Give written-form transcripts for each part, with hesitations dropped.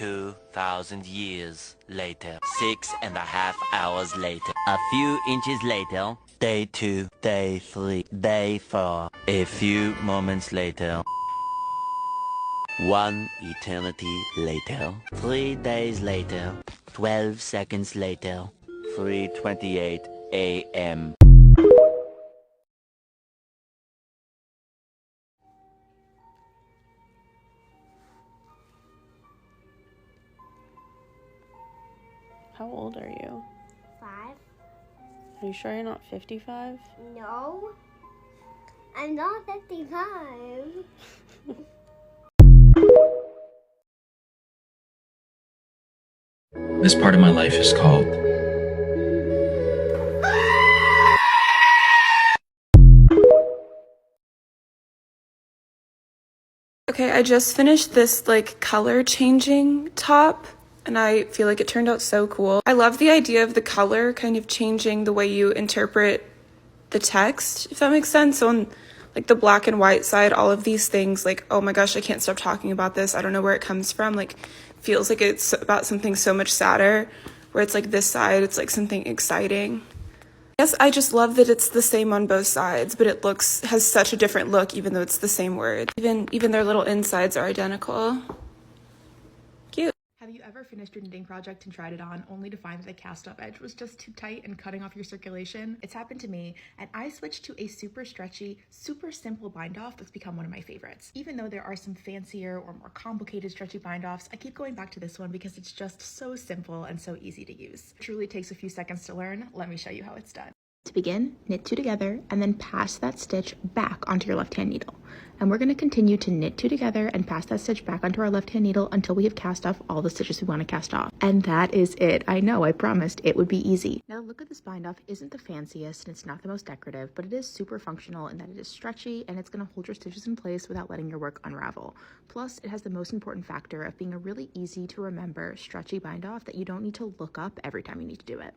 2,000 years later. 6.5 hours later. A few inches later. Day 2, day 3, day 4. A few moments later. 1 eternity later. 3 days later. 12 seconds later. 3:28 a.m. How old are you? 5. Are you sure you're not 55? No, I'm not 55. This part of my life is called Okay, I just finished this color changing top and I feel like it turned out so cool. I love the idea of the color kind of changing the way you interpret the text, if that makes sense. So on the black and white side, all of these things, oh my gosh, I can't stop talking about this. I don't know where it comes from. Feels like it's about something so much sadder, where it's this side, it's something exciting. Yes, I just love that it's the same on both sides, but it has such a different look even though it's the same word. Even their little insides are identical. Cute. Have you ever finished your knitting project and tried it on only to find that the cast-off edge was just too tight and cutting off your circulation? It's happened to me, and I switched to a super stretchy, super simple bind-off that's become one of my favorites. Even though there are some fancier or more complicated stretchy bind-offs, I keep going back to this one because it's just so simple and so easy to use. It truly takes a few seconds to learn. Let me show you how it's done. To begin, knit 2 together and then pass that stitch back onto your left-hand needle. And we're going to continue to knit 2 together and pass that stitch back onto our left-hand needle until we have cast off all the stitches we want to cast off. And that is it. I know, I promised it would be easy. Now the look of this bind off isn't the fanciest and it's not the most decorative, but it is super functional in that it is stretchy and it's going to hold your stitches in place without letting your work unravel. Plus, it has the most important factor of being a really easy to remember stretchy bind off that you don't need to look up every time you need to do it.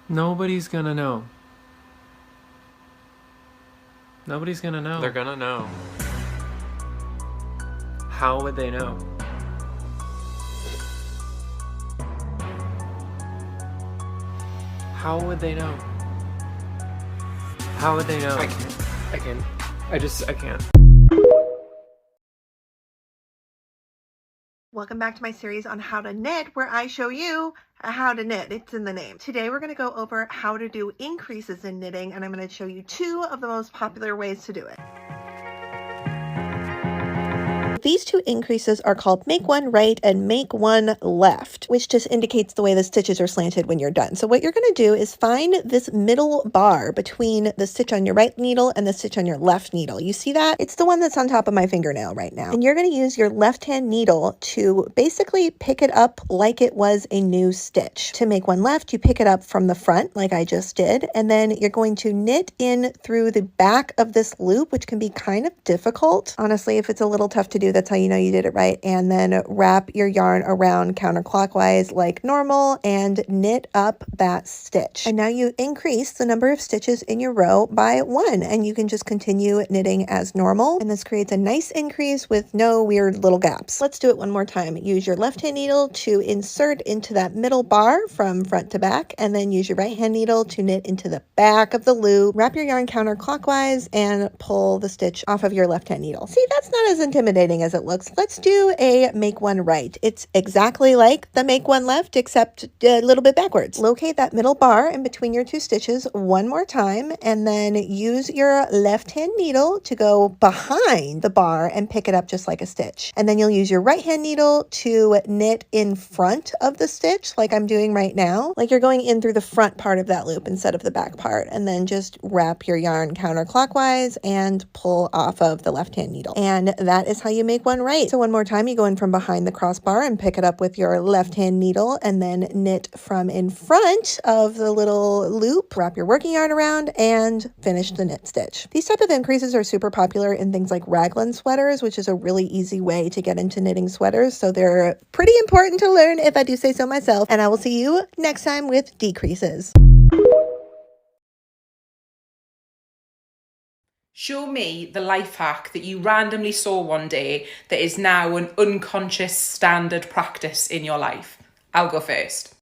Nobody's gonna know. Nobody's gonna know. They're gonna know. How would they know? How would they know? How would they know? I can't. I can't. Welcome back to my series on how to knit, where I show you how to knit. It's in the name. Today we're going to go over how to do increases in knitting, and I'm going to show you 2 of the most popular ways to do it. These 2 increases are called make one right and make one left, which just indicates the way the stitches are slanted when you're done. So what you're going to do is find this middle bar between the stitch on your right needle and the stitch on your left needle. You see that? It's the one that's on top of my fingernail right now. And you're going to use your left-hand needle to basically pick it up like it was a new stitch. To make one left, you pick it up from the front like I just did, and then you're going to knit in through the back of this loop, which can be kind of difficult. Honestly, if it's a little tough to do, that's how you know you did it right. And then wrap your yarn around counterclockwise like normal and knit up that stitch. And now you increase the number of stitches in your row by 1, and you can just continue knitting as normal. And this creates a nice increase with no weird little gaps. Let's do it one more time. Use your left hand needle to insert into that middle bar from front to back, and then use your right hand needle to knit into the back of the loop. Wrap your yarn counterclockwise and pull the stitch off of your left hand needle. See, that's not as intimidating entertaining as it looks, let's do a make one right. It's exactly like the make one left, except a little bit backwards. Locate that middle bar in between your two stitches one more time, and then use your left hand needle to go behind the bar and pick it up just like a stitch. And then you'll use your right hand needle to knit in front of the stitch like I'm doing right now. Like you're going in through the front part of that loop instead of the back part. And then just wrap your yarn counterclockwise and pull off of the left hand needle. And that is how you make one right. So one more time, you go in from behind the crossbar and pick it up with your left hand needle and then knit from in front of the little loop, wrap your working yarn around and finish the knit stitch. These type of increases are super popular in things like raglan sweaters, which is a really easy way to get into knitting sweaters. So they're pretty important to learn if I do say so myself. And I will see you next time with decreases. Show me the life hack that you randomly saw one day that is now an unconscious standard practice in your life. I'll go first.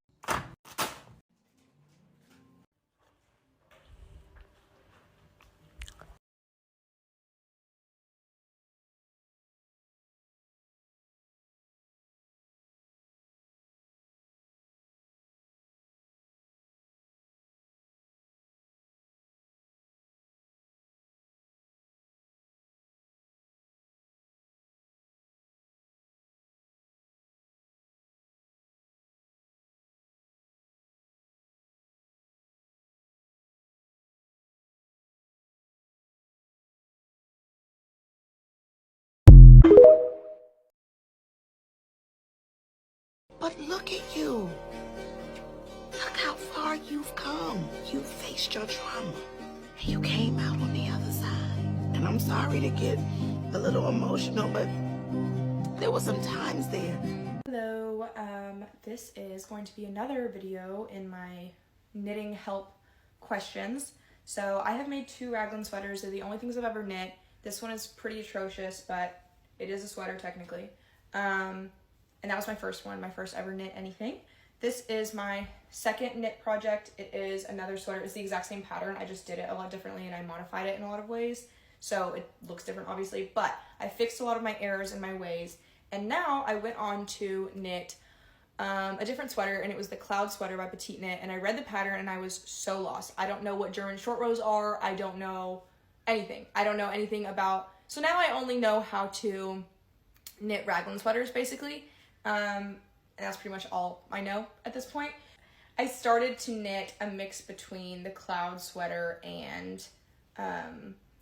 But look at you. Look how far you've come. You faced your trauma. And you came out on the other side. And I'm sorry to get a little emotional, but there were some times there. Hello, this is going to be another video in my knitting help questions. So I have made 2 raglan sweaters. They're the only things I've ever knit. This one is pretty atrocious, but it is a sweater technically. And that was my first one, my first ever knit anything. This is my second knit project. It is another sweater. It's the exact same pattern. I just did it a lot differently and I modified it in a lot of ways. So it looks different obviously, but I fixed a lot of my errors and my ways. And now I went on to knit a different sweater, and it was the Cloud Sweater by Petite Knit. And I read the pattern and I was so lost. I don't know what German short rows are. I don't know anything. I don't know anything about, so now I only know how to knit raglan sweaters basically. And that's pretty much all I know at this point. I started to knit a mix between the Cloud Sweater and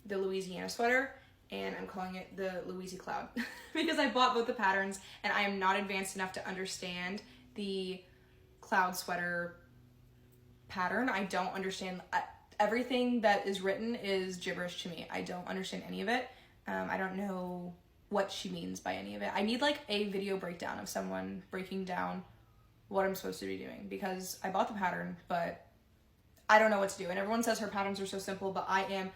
the Louisiana sweater, and I'm calling it the Louisi Cloud because I bought both the patterns and I am not advanced enough to understand the Cloud Sweater pattern. I don't understand, everything that is written is gibberish to me. I don't understand any of it. I don't know what she means by any of it. I need like a video breakdown of someone breaking down what I'm supposed to be doing, because I bought the pattern, but I don't know what to do. And everyone says her patterns are so simple, but I am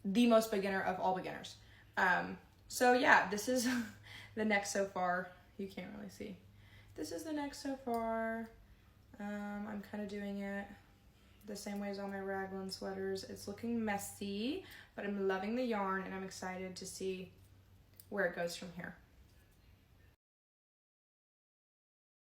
the most beginner of all beginners. So yeah, this is the neck so far. You can't really see. This is the neck so far. I'm kind of doing it the same way as all my raglan sweaters. It's looking messy, but I'm loving the yarn and I'm excited to see where it goes from here.